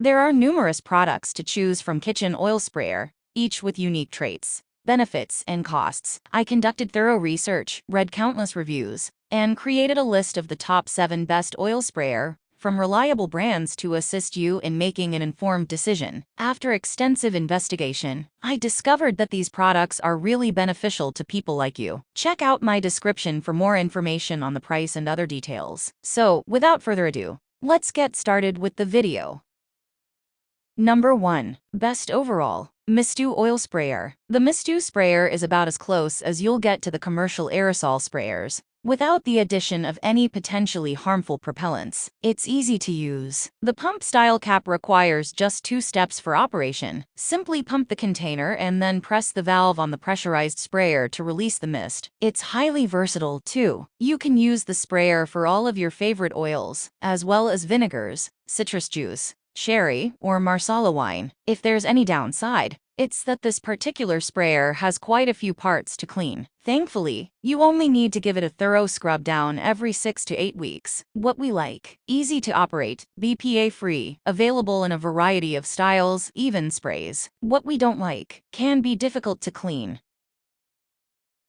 There are numerous products to choose from kitchen oil sprayer, each with unique traits, benefits, and costs. I conducted thorough research, read countless reviews, and created a list of the top 7 best oil sprayer from reliable brands to assist you in making an informed decision. After extensive investigation, I discovered that these products are really beneficial to people like you. Check out my description for more information on the price and other details. So, without further ado, let's get started with the video. Number 1. Best overall. Mistu Oil Sprayer. The Mistu sprayer is about as close as you'll get to the commercial aerosol sprayers, without the addition of any potentially harmful propellants. It's easy to use. The pump-style cap requires just 2 steps for operation. Simply pump the container and then press the valve on the pressurized sprayer to release the mist. It's highly versatile, too. You can use the sprayer for all of your favorite oils, as well as vinegars, citrus juice, sherry, or marsala wine. If there's any downside, it's that this particular sprayer has quite a few parts to clean. Thankfully, you only need to give it a thorough scrub down every 6 to 8 weeks. What we like: easy to operate, BPA-free, available in a variety of styles, even sprays. What we don't like: can be difficult to clean.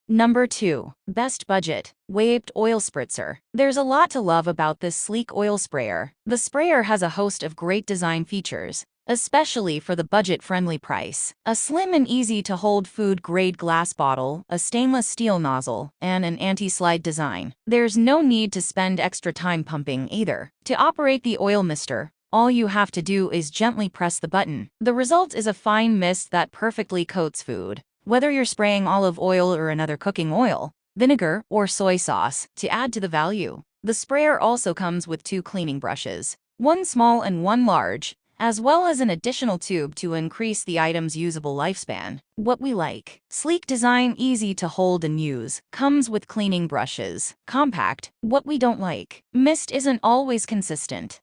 Number 2. Best budget. Waved Oil Spritzer. There's a lot to love about this sleek oil sprayer. The sprayer has a host of great design features, especially for the budget-friendly price. A slim and easy-to-hold food-grade glass bottle, a stainless steel nozzle, and an anti-slide design. There's no need to spend extra time pumping either. To operate the oil mister, all you have to do is gently press the button. The result is a fine mist that perfectly coats food. Whether you're spraying olive oil or another cooking oil, vinegar, or soy sauce, to add to the value, the sprayer also comes with 2 cleaning brushes, one small and one large, as well as an additional tube to increase the item's usable lifespan. What we like: sleek design, easy to hold and use, comes with cleaning brushes, compact. What we don't like: mist isn't always consistent.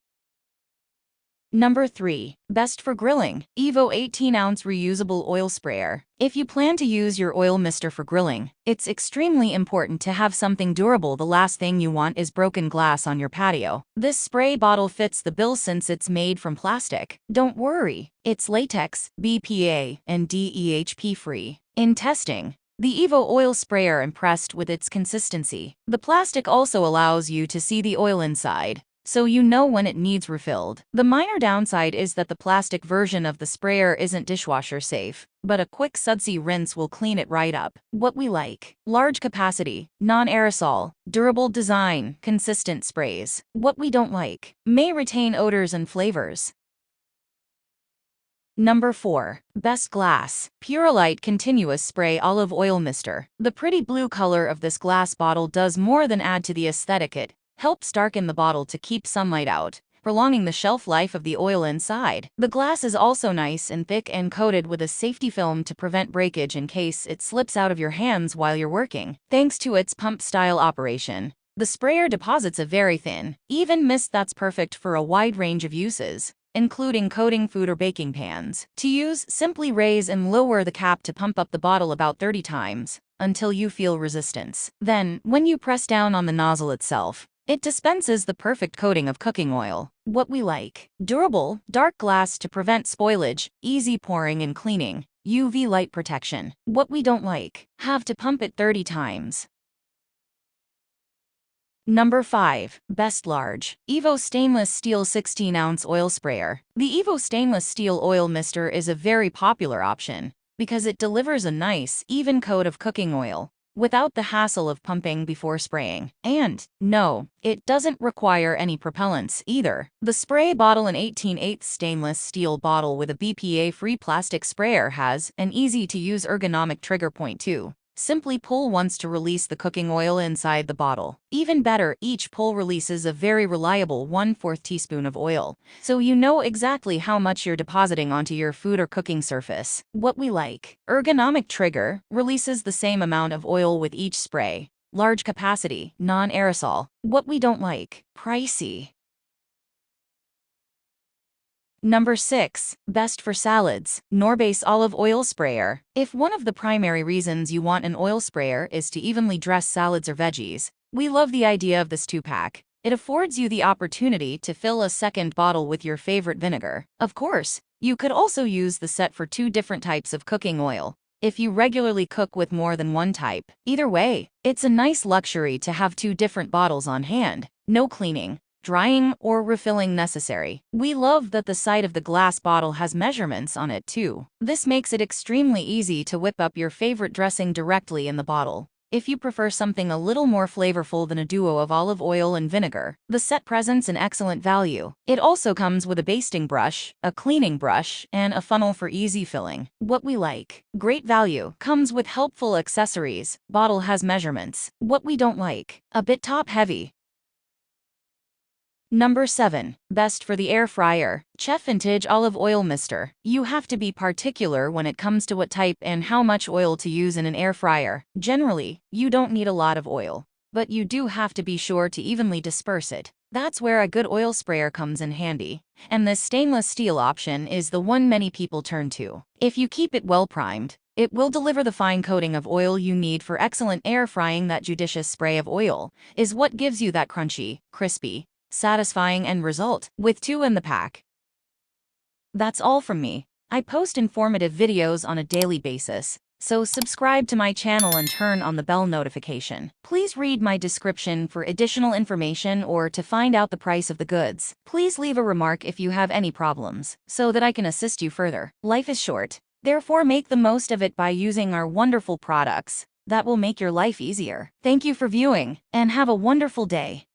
Number 3. Best for grilling. Evo 18-ounce reusable oil sprayer. If you plan to use your oil mister for grilling, it's extremely important to have something durable. The last thing you want is broken glass on your patio. This spray bottle fits the bill since it's made from plastic. Don't worry, it's latex, BPA, and DEHP free. In testing, the Evo oil sprayer impressed with its consistency. The plastic also allows you to see the oil inside, so you know when it needs refilled. The minor downside is that the plastic version of the sprayer isn't dishwasher safe, but a quick sudsy rinse will clean it right up. What we like: large capacity, non-aerosol, durable design, consistent sprays. What we don't like: may retain odors and flavors. Number 4. Best glass. Purolite Continuous Spray Olive Oil Mister. The pretty blue color of this glass bottle does more than add to the aesthetic. It helps darken the bottle to keep sunlight out, prolonging the shelf life of the oil inside. The glass is also nice and thick and coated with a safety film to prevent breakage in case it slips out of your hands while you're working. Thanks to its pump-style operation, the sprayer deposits a very thin, even mist that's perfect for a wide range of uses, including coating food or baking pans. To use, simply raise and lower the cap to pump up the bottle about 30 times, until you feel resistance. Then, when you press down on the nozzle itself, it dispenses the perfect coating of cooking oil. What we like: durable, dark glass to prevent spoilage, easy pouring and cleaning, UV light protection. What we don't like: have to pump it 30 times. Number 5. Best large. Evo Stainless Steel 16-ounce Oil Sprayer. The Evo Stainless Steel Oil Mister is a very popular option because it delivers a nice, even coat of cooking oil without the hassle of pumping before spraying. And, no, it doesn't require any propellants either. The spray bottle, an 18/8 stainless steel bottle with a BPA-free plastic sprayer, has an easy-to-use ergonomic trigger point too. Simply pull once to release the cooking oil inside the bottle. Even better, each pull releases a very reliable 1/4 teaspoon of oil, so you know exactly how much you're depositing onto your food or cooking surface. What we like: ergonomic trigger, releases the same amount of oil with each spray. Large capacity, non-aerosol. What we don't like: pricey. Number 6. Best for salads. Norbase Olive Oil Sprayer. If one of the primary reasons you want an oil sprayer is to evenly dress salads or veggies, we love the idea of this 2-pack. It affords you the opportunity to fill a second bottle with your favorite vinegar. Of course, you could also use the set for 2 different types of cooking oil if you regularly cook with more than one type. Either way, it's a nice luxury to have 2 different bottles on hand. No cleaning, drying, or refilling necessary. We love that the side of the glass bottle has measurements on it too. This makes it extremely easy to whip up your favorite dressing directly in the bottle. If you prefer something a little more flavorful than a duo of olive oil and vinegar, the set presents an excellent value. It also comes with a basting brush, a cleaning brush, and a funnel for easy filling. What we like. Great value. Comes with helpful accessories. Bottle has measurements. What we don't like. A bit top heavy. Number 7. Best for the air fryer. Chef Vintage Olive Oil Mister. You have to be particular when it comes to what type and how much oil to use in an air fryer. Generally, you don't need a lot of oil, but you do have to be sure to evenly disperse it. That's where a good oil sprayer comes in handy, and this stainless steel option is the one many people turn to. If you keep it well primed, it will deliver the fine coating of oil you need for excellent air frying. That judicious spray of oil is what gives you that crunchy, crispy, satisfying end result, with 2 in the pack. That's all from me. I post informative videos on a daily basis, so subscribe to my channel and turn on the bell notification. Please read my description for additional information or to find out the price of the goods. Please leave a remark if you have any problems, so that I can assist you further. Life is short, therefore make the most of it by using our wonderful products that will make your life easier. Thank you for viewing, and have a wonderful day.